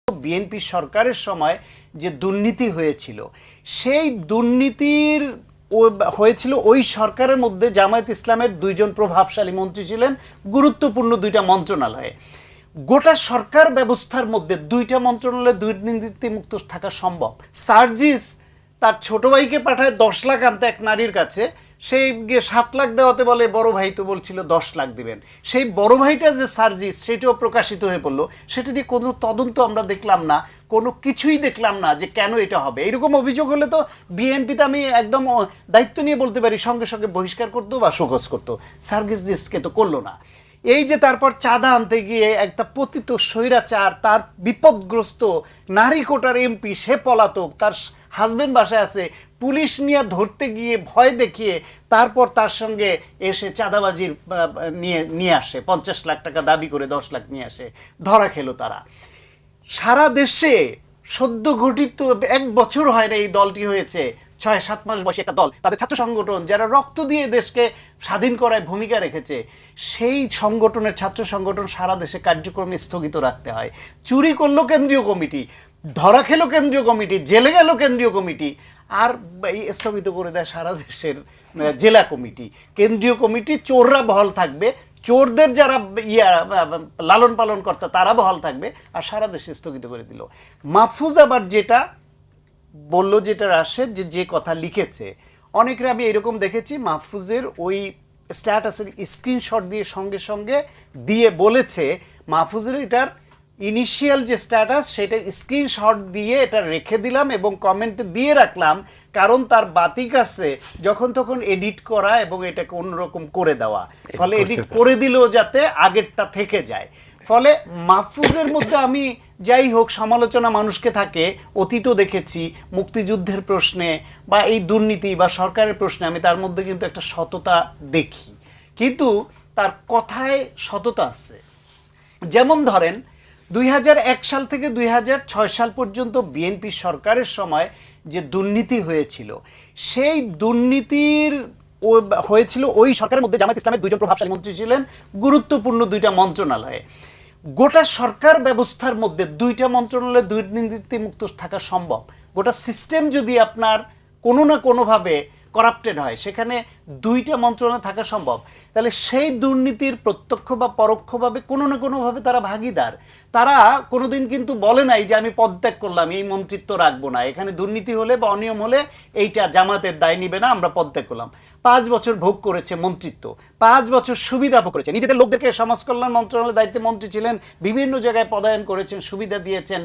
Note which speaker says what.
Speaker 1: BNP সরকারের সময় যে দুর্নীতি হয়েছিল সেই দুর্নীতির হয়েছিল ওই সরকারের মধ্যে জামায়াত ইসলামের দুইজন প্রভাবশালী মন্ত্রী ছিলেন গুরুত্বপূর্ণ দুইটা মন্ত্রণালয়ে। গোটা সরকার ব্যবস্থার মধ্যে দুইটা মন্ত্রণালয়ে দুর্নীতিমুক্ত থাকা সম্ভব। সার্জিস তার ছোট ভাইকে পাঠায় 10 লাখ আনতে এক নারীর কাছে, সেই গিয়ে 7 লাখ দেওয়াতে বলে বড় ভাই তো বলছিল 10 লাখ দিবেন। সেই বড় ভাইটা যে সার্জিস সেটাও প্রকাশিত হয়ে পড়লো, সেটা নিয়ে কোনো তদন্ত আমরা দেখলাম না, কোনো কিছুই দেখলাম না যে কেন এটা হবে। এরকম অভিযোগ হলে তো বিএনপিতে আমি একদম দায়িত্ব নিয়ে বলতে পারি সঙ্গে সঙ্গে বহিষ্কার করতো বা শোকজ করতো। সার্জিসকে তো করলো না। এই যে তারপর চাঁদা আনতে গিয়ে একটা পতিত স্বৈরাচার, তার বিপদগ্রস্ত নারী কোটার এমপি, সে পলাতক, তার হাজব্যান্ড বাসায় আছে, পুলিশ নিয়ে ধরতে গিয়ে ভয় দেখিয়ে তারপর তার সঙ্গে এসে চাঁদাবাজির নিয়ে আসে, 50 লাখ টাকা দাবি করে 10 লাখ নিয়ে আসে, ধরা খেলো তারা। সারা দেশে সদ্য গঠিত 1 বছর হয় না এই দলটি হয়েছে, 6-7 মাস বয়সী একটা দল, তাদের ছাত্র সংগঠন যারা রক্ত দিয়ে দেশকে স্বাধীন করায় ভূমিকা রেখেছে, সেই সংগঠনের ছাত্র সংগঠন সারা দেশে কার্যক্রম স্থগিত রাখতে হয়। চুরি করলো কেন্দ্রীয় কমিটি, ধরা খেলো কেন্দ্রীয় কমিটি, জেলে গেল কেন্দ্রীয় কমিটি, আর স্থগিত করে দেয় সারা দেশের জেলা কমিটি। কেন্দ্রীয় কমিটি চোররা বহাল থাকবে, চোরদের যারা লালন পালন কর্তা তারা বহাল থাকবে, আর সারা দেশে স্থগিত করে দিল। মাহফুজ আবার যেটা বললো, যেটা রাশেদ যে কথা লিখেছে, অনেকরা আমি এরকম দেখেছি মাহফুজের ওই স্ট্যাটাসের স্ক্রিনশট দিয়ে সঙ্গে সঙ্গে দিয়ে বলেছে, মাহফুজের এটার ইনিশিয়াল যে স্ট্যাটাস সেটার স্ক্রিনশট দিয়ে এটা রেখে দিলাম এবং কমেন্টে দিয়ে রাখলাম, কারণ তার বাতিক আছে যখন তখন এডিট করা এবং এটাকে অন্যরকম করে দেওয়া, ফলে এডিট করে দিলেও যাতে আগেরটা থেকে যায়। ফলে মাহফুজের মধ্যে আমি যাই হোক সমালোচনা মানুষকে থাকে, অতীতও দেখেছি মুক্তিযুদ্ধের প্রশ্নে বা এই দুর্নীতি বা সরকারের প্রশ্নে, আমি তার মধ্যে কিন্তু একটা সততা দেখি, কিন্তু তার কথায় সততা আছে। যেমন ধরেন 2001 সাল থেকে 2006 সাল পর্যন্ত বিএনপি সরকারের সময় যে দুর্নীতি হয়েছিল সেই দুর্নীতির হয়েছিল ওই সরকারের মধ্যে জামায়াত ইসলামের দুইজন প্রভাবশালী মন্ত্রী ছিলেন গুরুত্বপূর্ণ দুইটা মন্ত্রণালয়ে। গোটা সরকার ব্যবস্থার মধ্যে দুইটা মন্ত্রণালয়ে দুর্নীতিমুক্ত থাকা সম্ভব। গোটা সিস্টেম যদি আপনার কোনো না কোনোভাবে করাপ্টেড হয়, সেখানে দুইটা মন্ত্রণালয় থাকা সম্ভব। তাহলে সেই দুর্নীতির প্রত্যক্ষ বা পরোক্ষভাবে কোনো না কোনোভাবে তারা ভাগিদার। তারা কোনোদিন কিন্তু বলে নাই যে আমি পদত্যাগ করলাম, এই মন্ত্রিত্ব রাখবো না, এখানে দুর্নীতি হলে বা অনিয়ম হলে এইটা জামাতের দায় নিবে না, আমরা পদত্যাগ করলাম। 5 বছর ভোগ করেছে মন্ত্রিত্ব, 5 বছর সুবিধা ভোগ করেছে, নিজেদের লোকদেরকে সমাজ কল্যাণ মন্ত্রণালয়ের দায়িত্বে মন্ত্রী ছিলেন, বিভিন্ন জায়গায় পদায়ন করেছেন, সুবিধা দিয়েছেন।